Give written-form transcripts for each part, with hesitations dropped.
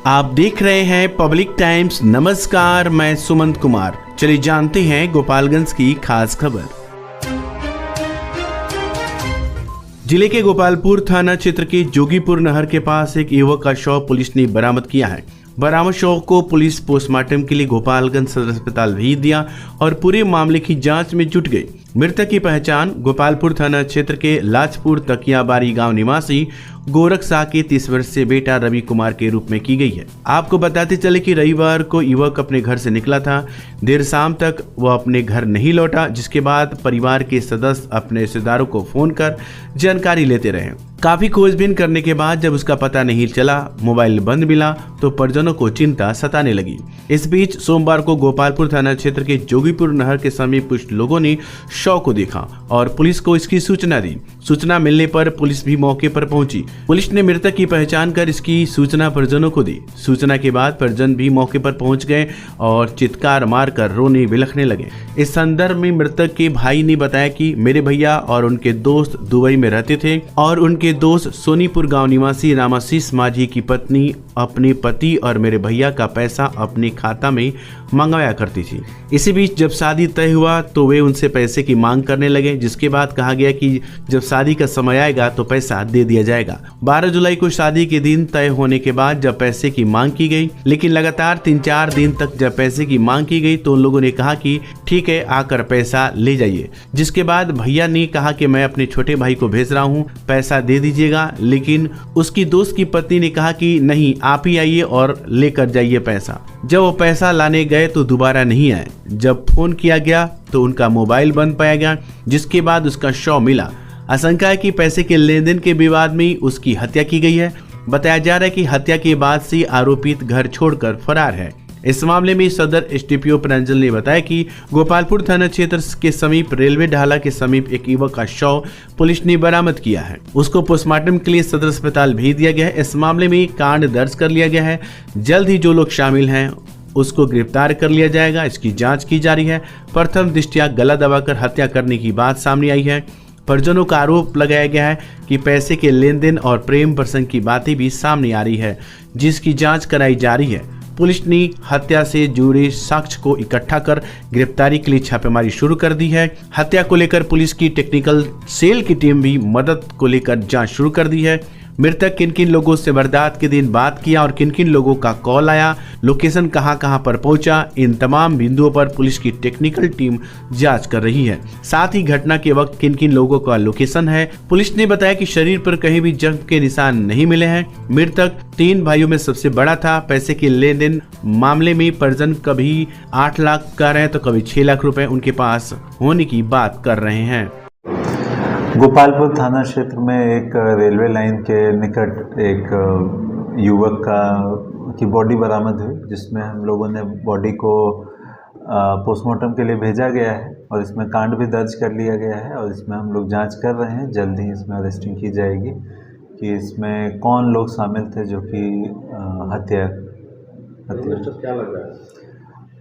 आप देख रहे हैं पब्लिक टाइम्स। नमस्कार, मैं सुमंत कुमार। चलिए जानते हैं गोपालगंज की खास खबर। जिले के गोपालपुर थाना क्षेत्र के जोगीपुर नहर के पास एक युवक का शव पुलिस ने बरामद किया है। बरामद शव को पुलिस पोस्टमार्टम के लिए गोपालगंज सदर अस्पताल भेज दिया और पूरे मामले की जांच में जुट गई। मृतक की पहचान गोपालपुर थाना क्षेत्र के लाजपुर तकियाबारी गांव निवासी गोरख शाह के 30 वर्षीय बेटा रवि कुमार के रूप में की गई है। आपको बताते चले कि रविवार को युवक अपने घर से निकला था। देर शाम तक वह अपने घर नहीं लौटा, जिसके बाद परिवार के सदस्य अपने रिश्तेदारों को फोन कर जानकारी लेते रहे। काफी खोजबीन करने के बाद जब उसका पता नहीं चला, मोबाइल बंद मिला, तो परिजनों को चिंता सताने लगी। इस बीच सोमवार को गोपालपुर थाना क्षेत्र के जोगीपुर नहर के समीप कुछ लोगों ने शव को देखा और पुलिस को इसकी सूचना दी। सूचना मिलने पर पुलिस भी मौके पर पहुंची। पुलिस ने मृतक की पहचान कर इसकी सूचना परिजनों को दी। सूचना के बाद परिजन भी मौके पर पहुंच गए और चित्कार मारकर रोने बिलखने लगे। इस संदर्भ में मृतक के भाई ने बताया कि मेरे भैया और उनके दोस्त दुबई में रहते थे और उनके दोस्त सोनीपुर गांव निवासी रामाशीष माझी की पत्नी अपने पति और मेरे भैया का पैसा अपने खाता में मंगवाया करती थी। इसी बीच जब शादी तय हुआ तो वे उनसे पैसे की मांग करने लगे, जिसके बाद कहा गया कि जब शादी का समय आएगा तो पैसा दे दिया जाएगा। 12 जुलाई को शादी के दिन तय होने के बाद जब पैसे की मांग की गई, लेकिन लगातार 3-4 दिन तक जब पैसे की मांग की गई तो उन लोगों ने कहा कि ठीक है, आकर पैसा ले जाइए। जिसके बाद भैया ने कहा कि मैं अपने छोटे भाई को भेज रहा हूँ, पैसा दे दीजिएगा। लेकिन उसकी दोस्त की पत्नी ने कहा कि नहीं, आप ही आइए और लेकर जाइए पैसा। जब वो पैसा लाने गए तो दोबारा नहीं आए। जब फोन किया गया तो उनका मोबाइल बंद पाया गया, जिसके बाद उसका शव मिला। आशंका है कि पैसे के लेन देन के विवाद में उसकी हत्या की गई है। बताया जा रहा है कि हत्या के बाद से आरोपित घर छोड़कर फरार है। इस मामले में सदर एसडीपीओ प्रांजल ने बताया कि गोपालपुर थाना क्षेत्र के समीप रेलवे ढाला के समीप एक युवक का शव पुलिस ने बरामद किया है। उसको पोस्टमार्टम के लिए सदर अस्पताल भेज दिया गया है। इस मामले में कांड दर्ज कर लिया गया है। जल्द ही जो लोग शामिल हैं उसको गिरफ्तार कर लिया जाएगा। इसकी जांच की जा रही है। प्रथम दृष्टया गला दबाकर हत्या करने की बात सामने आई है। परिजनों का आरोप लगाया गया है कि पैसे के लेन देन और प्रेम प्रसंग की बातें भी सामने आ रही है, जिसकी जांच कराई जा रही है। पुलिस ने हत्या से जुड़े साक्ष्य को इकट्ठा कर गिरफ्तारी के लिए छापेमारी शुरू कर दी है। हत्या को लेकर पुलिस की टेक्निकल सेल की टीम भी मदद को लेकर जांच शुरू कर दी है। मृतक किन किन लोगों से वारदात के दिन बात किया और किन किन लोगों का कॉल आया, लोकेशन कहां कहां पर पहुंचा, इन तमाम बिंदुओं पर पुलिस की टेक्निकल टीम जांच कर रही है। साथ ही घटना के वक्त किन किन लोगों का लोकेशन है। पुलिस ने बताया कि शरीर पर कहीं भी जख्म के निशान नहीं मिले हैं। मृतक 3 भाइयों में सबसे बड़ा था। पैसे के लेन देन मामले में परिजन कभी 8 लाख कह रहे हैं तो कभी 6 लाख रुपए उनके पास होने की बात कर रहे हैं। गोपालपुर थाना क्षेत्र में एक रेलवे लाइन के निकट एक युवक की बॉडी बरामद हुई, जिसमें हम लोगों ने बॉडी को पोस्टमार्टम के लिए भेजा गया है और इसमें कांड भी दर्ज कर लिया गया है और इसमें हम लोग जांच कर रहे हैं। जल्द ही इसमें अरेस्टिंग की जाएगी कि इसमें कौन लोग शामिल थे जो कि हत्या क्या लग रहा है?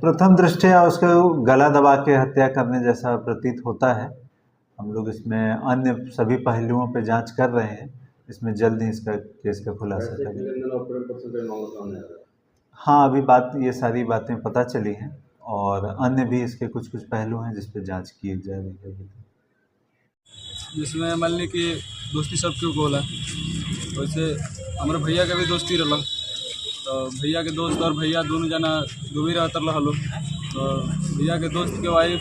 प्रथम दृष्टया उसको गला दबा के हत्या करने जैसा प्रतीत होता है। हम लोग इसमें अन्य सभी पहलुओं पे जांच कर रहे हैं। इसमें जल्द ही इसका केस का खुलासा करेंगे। हाँ, अभी ये सारी बातें पता चली हैं और अन्य भी इसके कुछ पहलू हैं जिस पे जांच की जा रही है। जिसमें मान ली कि दोस्ती सब क्यों बोला, वैसे हमारे भैया का भी दोस्ती रहा, तो भैया के दोस्त और भैया दोनों जना दुबई रहते रहो। तो भैया के दोस्त के वाइफ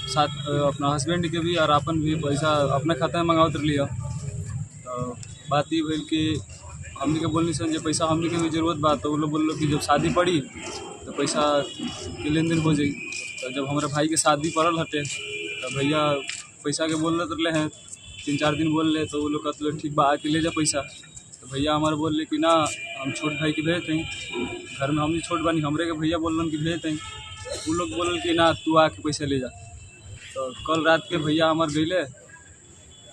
साथ अपना हस्बैंड के भी और अपन भी पैसा अपने खाता में मंगावत लिया। तो बात ये भइल कि हमने के बोलने से पैसा हमने के भी जरूरत बात, तो वो लोग बोल कि जब शादी पड़ी तो पैसा के लेन देन हो जाई। तो जब हमारे भाई के शादी पड़ल हटे तो भैया पैसा के बोल रहे हैं, 3-4 दिन बोल रहे, तो वो लोग कहते ठीक बा आके ले जा पैसा। तो भैया हमारे बोल रहे कि ना, हम छोट भाई के भेजते हैं, घर में हम छोट बानी, हमरे के भैया बोल कि भेजते हैं। वो लोग बोल कि ना, तू आके पैसा ले जा। तो कल रात के भैया हमारे गईले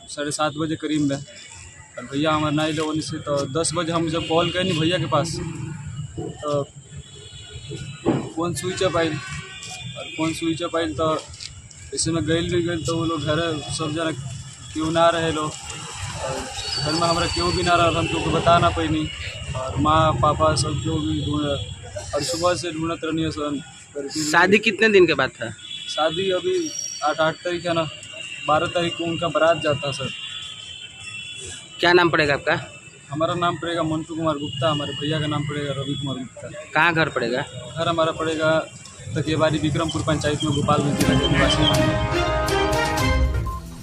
7:30 बजे करीब में, और भैया हमारे ना अले वहीं से। तो 10 बजे हम जब कॉल करें भैया के पास तो फ़ोन स्विच ऑफ आयल, और फ़ोन स्विच ऑफ आयल तो ऐसे में गई भी गई। तो वो लोग घर सब जना क्यों ना रहे लोग, घर में हमारा क्यों भी ना रहा, हम क्यों बता ना पैनी, और माँ पापा सब क्यों भी ढूंढ, और सुबह से ढूंढत रहनी है सन। शादी कितने दिन के बाद था? शादी अभी 8 तारीख है ना, 12 तारीख को उनका बारात जाता है सर। क्या नाम पड़ेगा आपका? हमारा नाम पड़ेगा मंटू कुमार गुप्ता, हमारे भैया का नाम पड़ेगा रवि कुमार गुप्ता। कहाँ घर पड़ेगा? घर हमारा पड़ेगा तकियाबाड़ी विक्रमपुर पंचायत में, गोपालगंज जिला के निवासी।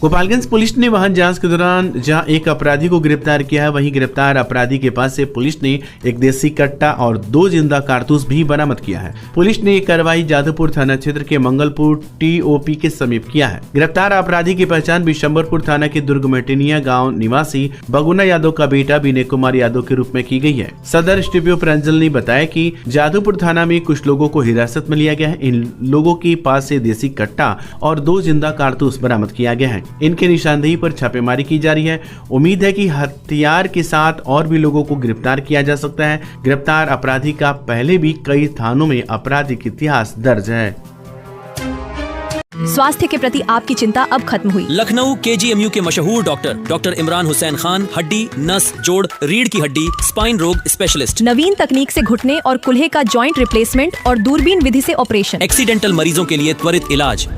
गोपालगंज पुलिस ने वाहन जांच के दौरान जहां एक अपराधी को गिरफ्तार किया है, वहीं गिरफ्तार अपराधी के पास से पुलिस ने एक देसी कट्टा और 2 जिंदा कारतूस भी बरामद किया है। पुलिस ने ये कार्रवाई जादवपुर थाना क्षेत्र के मंगलपुर टीओपी के समीप किया है। गिरफ्तार अपराधी की पहचान बिशंबरपुर थाना के दुर्ग मेटिनिया गाँव निवासी बगुना यादव का बेटा विनय कुमार यादव के रूप में की गई है। सदर एसडीपीओ प्रांजल ने बताया कि जादवपुर थाना में कुछ लोगों को हिरासत में लिया गया है। इन लोगों के पास से देसी कट्टा और 2 जिंदा कारतूस बरामद किया गया है। इनके निशानदेही पर छापेमारी की जा रही है। उम्मीद है कि हथियार के साथ और भी लोगों को गिरफ्तार किया जा सकता है। गिरफ्तार अपराधी का पहले भी कई थानों में आपराधिक इतिहास दर्ज है। स्वास्थ्य के प्रति आपकी चिंता अब खत्म हुई। लखनऊ केजीएमयू के मशहूर डॉक्टर इमरान हुसैन खान, हड्डी, नस, जोड़, रीढ़ की हड्डी, स्पाइन रोग स्पेशलिस्ट। नवीन तकनीक से घुटने और कुल्हे का जॉइंट रिप्लेसमेंट और दूरबीन विधि से ऑपरेशन। एक्सीडेंटल मरीजों के लिए त्वरित इलाज।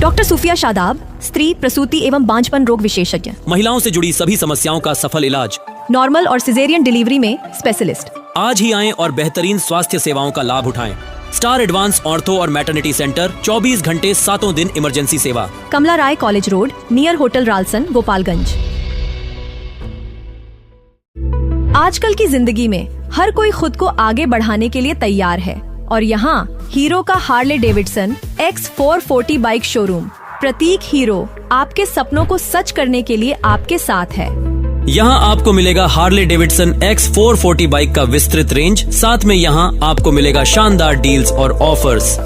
डॉक्टर सूफिया शादाब, स्त्री प्रसूति एवं बांझपन रोग विशेषज्ञ। महिलाओं से जुड़ी सभी समस्याओं का सफल इलाज। नॉर्मल और सिजेरियन डिलीवरी में स्पेशलिस्ट। आज ही आएं और बेहतरीन स्वास्थ्य सेवाओं का लाभ उठाएं। स्टार एडवांस ऑर्थो और मैटरनिटी सेंटर, 24 घंटे 7 दिन इमरजेंसी सेवा। कमला राय college road, near hotel Ralson, Gopalganj. आजकल की जिंदगी में हर कोई खुद को आगे बढ़ाने के लिए तैयार है, और यहाँ हीरो का Harley Davidson X440 bike showroom प्रतीक हीरो आपके सपनों को सच करने के लिए आपके साथ है। यहाँ आपको मिलेगा हार्ले डेविडसन X440 बाइक का विस्तृत रेंज, साथ में यहाँ आपको मिलेगा शानदार डील्स और ऑफर्स।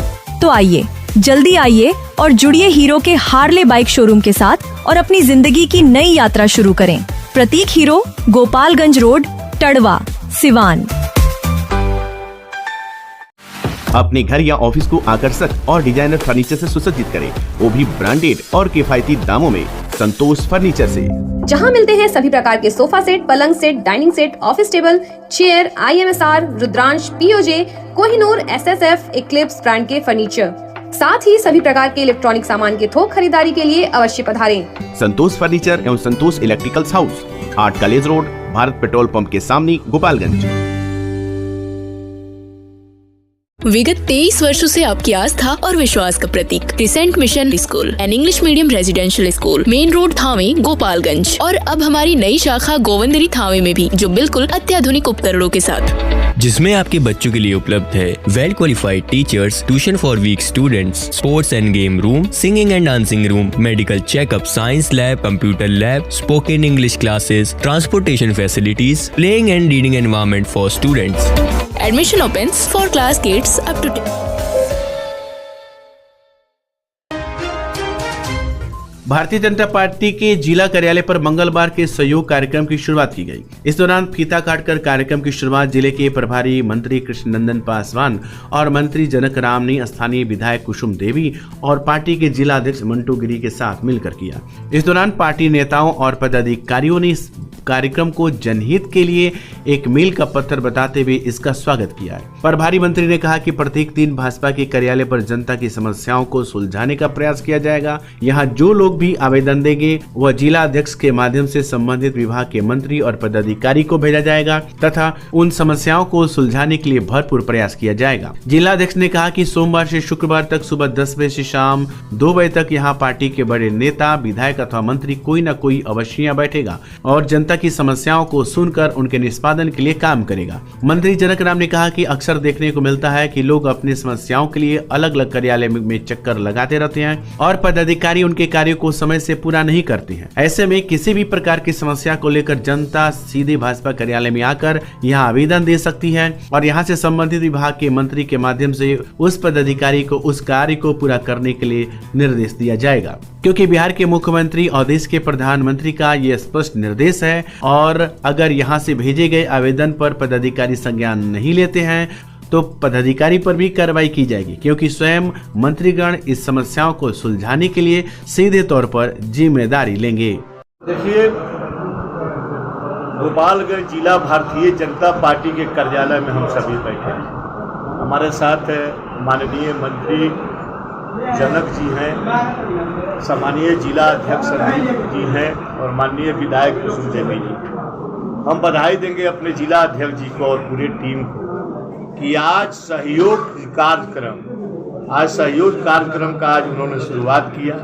तो आइए, जल्दी आइए और जुड़िए हीरो के हार्ले बाइक शोरूम के साथ और अपनी जिंदगी की नई यात्रा शुरू करें। प्रतीक हीरो, गोपालगंज रोड, टड़वा, सिवान। अपने घर या ऑफिस को आकर्षक और डिजाइनर फर्नीचर से सुसज्जित करें, वो भी ब्रांडेड और किफायती दामों में संतोष फर्नीचर से। जहां मिलते हैं सभी प्रकार के सोफा सेट, पलंग set, dining set, office table, chair, IMSR, Rudransh, POJ, Kohinoor, SSF, Eclipse brand के फर्नीचर, साथ ही सभी प्रकार के इलेक्ट्रॉनिक सामान के थोक खरीदारी के लिए अवश्य पधारें। संतोष फर्नीचर एवं Santosh electricals house, 8 college road, Bharat petrol pump के सामने, गोपालगंज। विगत 23 वर्षों से आपकी आस्था और विश्वास का प्रतीक crescent mission school and English medium residential school, main road, Thawe, Gopalganj. और अब हमारी नई शाखा गोविंदरी थावे में भी, जो बिल्कुल अत्याधुनिक उपकरणों के साथ, जिसमें आपके बच्चों के लिए उपलब्ध है well qualified teachers, tuition for weak students, sports and game room, singing and dancing room, medical checkup, science lab, computer lab, spoken English classes, transportation facilities, playing and reading environment for students. Admission opens for class kids up to 10। Bharatiya Janata party के जिला कार्यालय पर मंगलवार के सहयोग कार्यक्रम की शुरुआत की गई। इस दौरान फीता काटकर कार्यक्रम की शुरुआत जिले के प्रभारी मंत्री कृष्ण नंदन पासवान और मंत्री जनक राम ने स्थानीय विधायक कुसुम देवी और पार्टी के जिला अध्यक्ष मंटू गिरी के साथ मिलकर किया। इस दौरान पार्टी नेताओं और पदाधिकारियों ने इस कार्यक्रम को जनहित के लिए एक मील का पत्थर बताते हुए इसका स्वागत किया है। प्रभारी मंत्री ने कहा कि प्रत्येक दिन भाजपा के कार्यालय पर जनता की समस्याओं को सुलझाने का प्रयास किया जाएगा। यहाँ जो लोग भी आवेदन देंगे वह जिला अध्यक्ष के माध्यम से संबंधित विभाग के मंत्री और पदाधिकारी को भेजा जाएगा तथा उन समस्याओं को सुलझाने के लिए भरपूर प्रयास किया जाएगा। जिला अध्यक्ष ने कहा कि सोमवार से शुक्रवार तक सुबह 10 बजे से शाम 2 बजे तक यहाँ पार्टी के बड़े नेता, विधायक अथवा मंत्री कोई न कोई अवश्य यहाँ बैठेगा और जनता की समस्याओं को सुनकर उनके निष्पादन के लिए काम करेगा। मंत्री जनक राम ने कहा कि अक्सर देखने को मिलता है कि लोग अपनी समस्याओं के लिए अलग अलग कार्यालय में चक्कर लगाते रहते हैं और पदाधिकारी उनके कार्यों को समय से पूरा नहीं करते हैं। ऐसे में किसी भी प्रकार की समस्या को लेकर जनता सीधे भाजपा कार्यालय में आकर यहाँ आवेदन दे सकती है और यहाँ से संबंधित विभाग के मंत्री के माध्यम से उस पदाधिकारी को उस कार्य को पूरा करने के लिए निर्देश दिया जाएगा, क्योंकि बिहार के मुख्यमंत्री और देश के प्रधानमंत्री का ये स्पष्ट निर्देश है और अगर यहाँ से भेजे गए आवेदन पर पदाधिकारी संज्ञान नहीं लेते हैं तो पदाधिकारी पर भी कार्रवाई की जाएगी, क्योंकि स्वयं मंत्रीगण इस समस्याओं को सुलझाने के लिए सीधे तौर पर जिम्मेदारी लेंगे। देखिए, गोपालगंज जिला भारतीय जनता पार्टी के कार्यालय में हम सभी बैठे हैं। हमारे साथ माननीय मंत्री जनक जी हैं, सम्मानीय जिला अध्यक्ष संदीप जी हैं और माननीय विधायक कुसुम देवी जी। हम बधाई देंगे अपने जिला अध्यक्ष जी को और पूरी टीम को कि आज सहयोग कार्यक्रम का आज उन्होंने शुरुआत किया।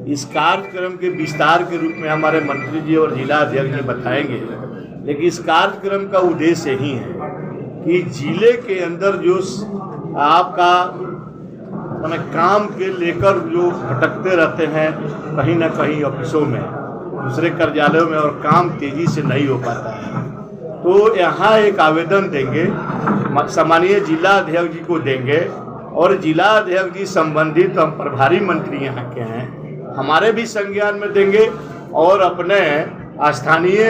इस कार्यक्रम के विस्तार के रूप में हमारे मंत्री जी और जिला अध्यक्ष जी बताएंगे, लेकिन इस कार्यक्रम का उद्देश्य यही है कि जिले के अंदर जो आपका मैंने काम के लेकर जो भटकते रहते हैं कहीं ना कहीं ऑफिसों में, दूसरे कार्यालयों में, और काम तेजी से नहीं हो पाता है, तो यहाँ एक आवेदन देंगे, सम्मानीय जिला अध्यक्ष जी को देंगे और जिला अध्यक्ष जी संबंधित हम प्रभारी मंत्री यहाँ के हैं, हमारे भी संज्ञान में देंगे और अपने स्थानीय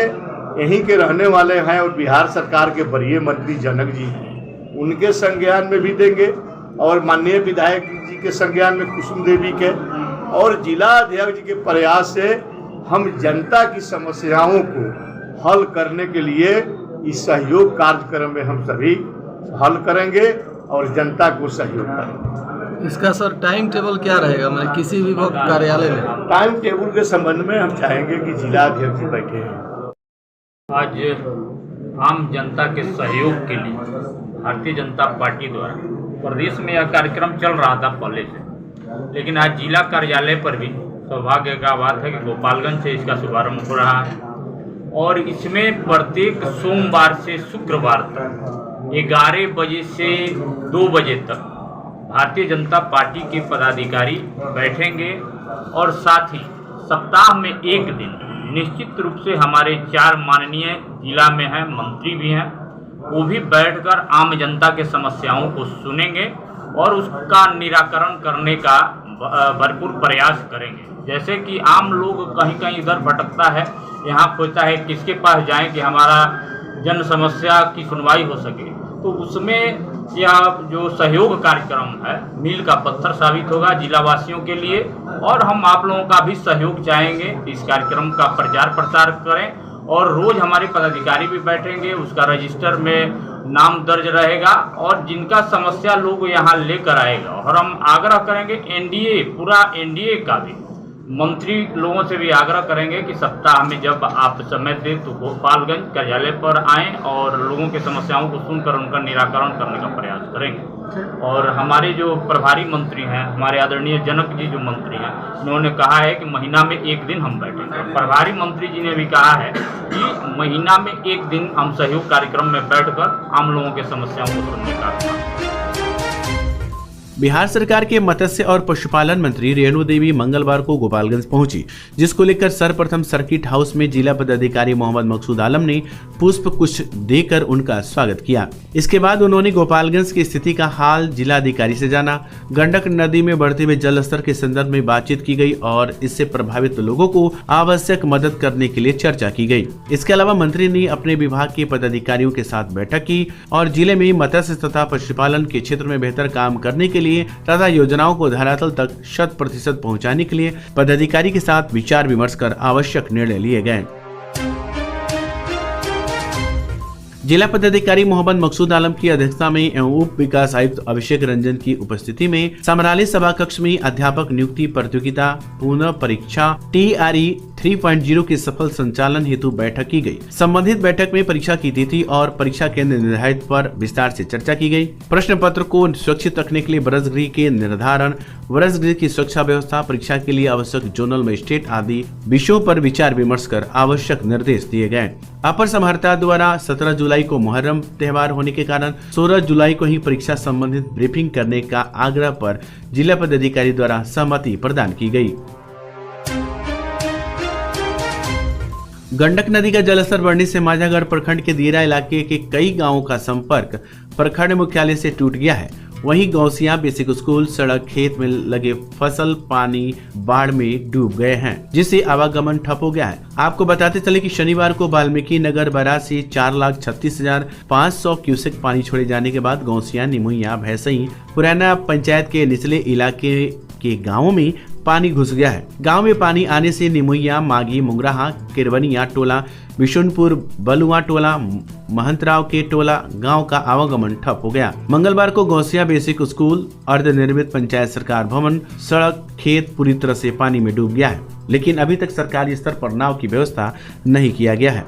यहीं के रहने वाले हैं और बिहार सरकार के वरीय मंत्री जनक जी हैं, उनके संज्ञान में भी देंगे और माननीय विधायक जी के संज्ञान में कुसुम देवी के, और जिला अध्यक्ष जी के प्रयास से हम जनता की समस्याओं को हल करने के लिए इस सहयोग कार्यक्रम में हम सभी हल करेंगे और जनता को सहयोग करेंगे। इसका सर टाइम टेबल क्या रहेगा, मतलब किसी भी वक्त कार्यालय में? टाइम टेबल के संबंध में हम चाहेंगे कि जिला अध्यक्ष जी बैठे हैं। आज आम जनता के सहयोग के लिए भारतीय जनता पार्टी द्वारा प्रदेश में यह कार्यक्रम चल रहा था पहले से, लेकिन आज जिला कार्यालय पर भी सौभाग्य का बात है कि गोपालगंज से इसका शुभारंभ हो रहा है और इसमें प्रत्येक सोमवार से शुक्रवार तक 11 बजे से 2 बजे तक भारतीय जनता पार्टी के पदाधिकारी बैठेंगे और साथ ही सप्ताह में एक दिन निश्चित रूप से हमारे 4 माननीय जिला में हैं, मंत्री भी हैं, वो भी बैठकर आम जनता के समस्याओं को सुनेंगे और उसका निराकरण करने का भरपूर प्रयास करेंगे। जैसे कि आम लोग कहीं कहीं इधर भटकता है, यहाँ पूछता है किसके पास जाएं कि हमारा जन समस्या की सुनवाई हो सके, तो उसमें यह जो सहयोग कार्यक्रम है मील का पत्थर साबित होगा जिलावासियों के लिए और हम आप लोगों का भी सहयोग चाहेंगे। इस कार्यक्रम का प्रचार प्रसार करें और रोज हमारे पदाधिकारी भी बैठेंगे, उसका रजिस्टर में नाम दर्ज रहेगा और जिनका समस्या लोग यहाँ लेकर आएगा। और हम आग्रह करेंगे पूरा एनडीए का भी मंत्री लोगों से भी आग्रह करेंगे कि सप्ताह में जब आप समय दें तो गोपालगंज कार्यालय पर आएं और लोगों की समस्याओं को सुनकर उनका निराकरण करने का प्रयास करेंगे। और हमारे जो प्रभारी मंत्री हैं, हमारे आदरणीय जनक जी जो मंत्री हैं, उन्होंने कहा है कि महीना में एक दिन हम बैठेंगे। प्रभारी मंत्री जी ने भी कहा है कि महीना में एक दिन हम सहयोग कार्यक्रम में बैठकर आम लोगों की समस्याओं को सुनने का। बिहार सरकार के मत्स्य और पशुपालन मंत्री रेणु देवी मंगलवार को गोपालगंज पहुंची, जिसको लेकर सर्वप्रथम सर्किट हाउस में जिला पदाधिकारी मोहम्मद मकसूद आलम ने पुष्प कुछ देकर उनका स्वागत किया। इसके बाद उन्होंने गोपालगंज की स्थिति का हाल जिलाधिकारी से जाना। गंडक नदी में बढ़ते हुए जल स्तर के संदर्भ में बातचीत की गई और इससे प्रभावित लोगों को आवश्यक मदद करने के लिए चर्चा की गई। इसके अलावा मंत्री ने अपने विभाग के पदाधिकारियों के साथ बैठक की और जिले में मत्स्य तथा पशुपालन के क्षेत्र में बेहतर काम करने के लिए तथा योजनाओं को धरातल तक 100% पहुंचाने के लिए पदाधिकारी के साथ विचार विमर्श कर आवश्यक निर्णय लिए गए। जिला पदाधिकारी मोहम्मद मकसूद आलम की अध्यक्षता में एवं उप विकास आयुक्त अभिषेक रंजन की उपस्थिति में समराली सभा कक्ष में अध्यापक नियुक्ति प्रतियोगिता पुनः परीक्षा TRE 3.0 के सफल संचालन हेतु बैठक की गई। संबंधित बैठक में परीक्षा की तिथि और परीक्षा केंद्र निर्धारित पर विस्तार से चर्चा की गई। प्रश्न पत्र को सुरक्षित रखने के लिए वरसगृह के निर्धारण, वरसगृह की सुरक्षा व्यवस्था, परीक्षा के लिए आवश्यक जोनल मजिस्ट्रेट आदि विषयों पर विचार विमर्श कर आवश्यक निर्देश दिए गए। अपर समाहर्ता द्वारा 17 जुलाई को मुहर्रम त्योहार होने के कारण 16 जुलाई को ही परीक्षा संबंधित ब्रीफिंग करने का आग्रह पर जिला पदाधिकारी द्वारा सहमति प्रदान की गई। गंडक नदी का जलस्तर बढ़ने से माझागढ़ प्रखंड के दियरा इलाके के कई गांवों का संपर्क प्रखंड मुख्यालय से टूट गया है। वहीं गौसिया, बेसिक स्कूल, सड़क, खेत में लगे फसल पानी बाढ़ में डूब गए हैं, जिससे आवागमन ठप हो गया है। आपको बताते चले कि शनिवार को वाल्मीकि नगर बैराज से 4,36,500 क्यूसेक पानी छोड़े जाने के बाद गौसिया, निमुइया, भैंसई, पुराना पंचायत के निचले इलाके के गांवों में पानी घुस गया है। गांव में पानी आने से निमुइया, मागी, मुंगराहा, किरवनिया टोला, बिशुनपुर, बलुआ टोला, महंतराव के टोला गांव का आवागमन ठप हो गया। मंगलवार को गौसिया बेसिक स्कूल, अर्धनिर्मित पंचायत सरकार भवन, सड़क, खेत पूरी तरह से पानी में डूब गया है, लेकिन अभी तक सरकारी स्तर पर नाव की व्यवस्था नहीं किया गया है।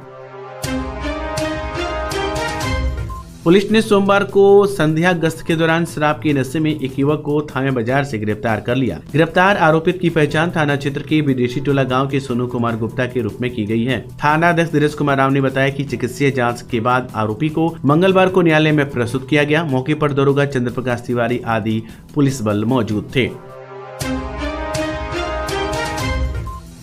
पुलिस ने सोमवार को संध्या गश्त के दौरान शराब के नशे में एक युवक को थामे बाजार से गिरफ्तार कर लिया। गिरफ्तार आरोपित की पहचान थाना क्षेत्र के विदेशी टोला गांव के सोनू कुमार गुप्ता के रूप में की गई है। थाना अध्यक्ष दिनेश कुमार राव ने बताया कि चिकित्सीय जांच के बाद आरोपी को मंगलवार को न्यायालय में प्रस्तुत किया गया। मौके पर दरोगा चंद्र प्रकाश तिवारी आदि पुलिस बल मौजूद थे।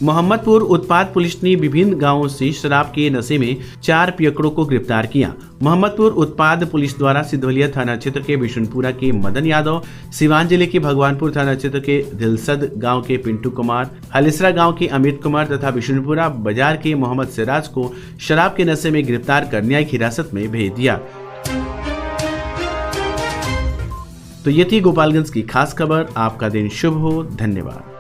मोहम्मदपुर उत्पाद पुलिस ने विभिन्न गांवों से शराब के नशे में 4 पियकड़ों को गिरफ्तार किया। मोहम्मदपुर उत्पाद पुलिस द्वारा सिद्धवलिया थाना क्षेत्र के बिशुनपुरा के मदन यादव, सिवान जिले के भगवानपुर थाना क्षेत्र के दिलसद गांव के पिंटू कुमार, हलिसरा गांव के अमित कुमार तथा बिशुनपुरा बाजार के मोहम्मद सिराज को शराब के नशे में गिरफ्तार कर न्यायिक हिरासत में भेज दिया। तो ये थी गोपालगंज की खास खबर। आपका दिन शुभ हो। धन्यवाद।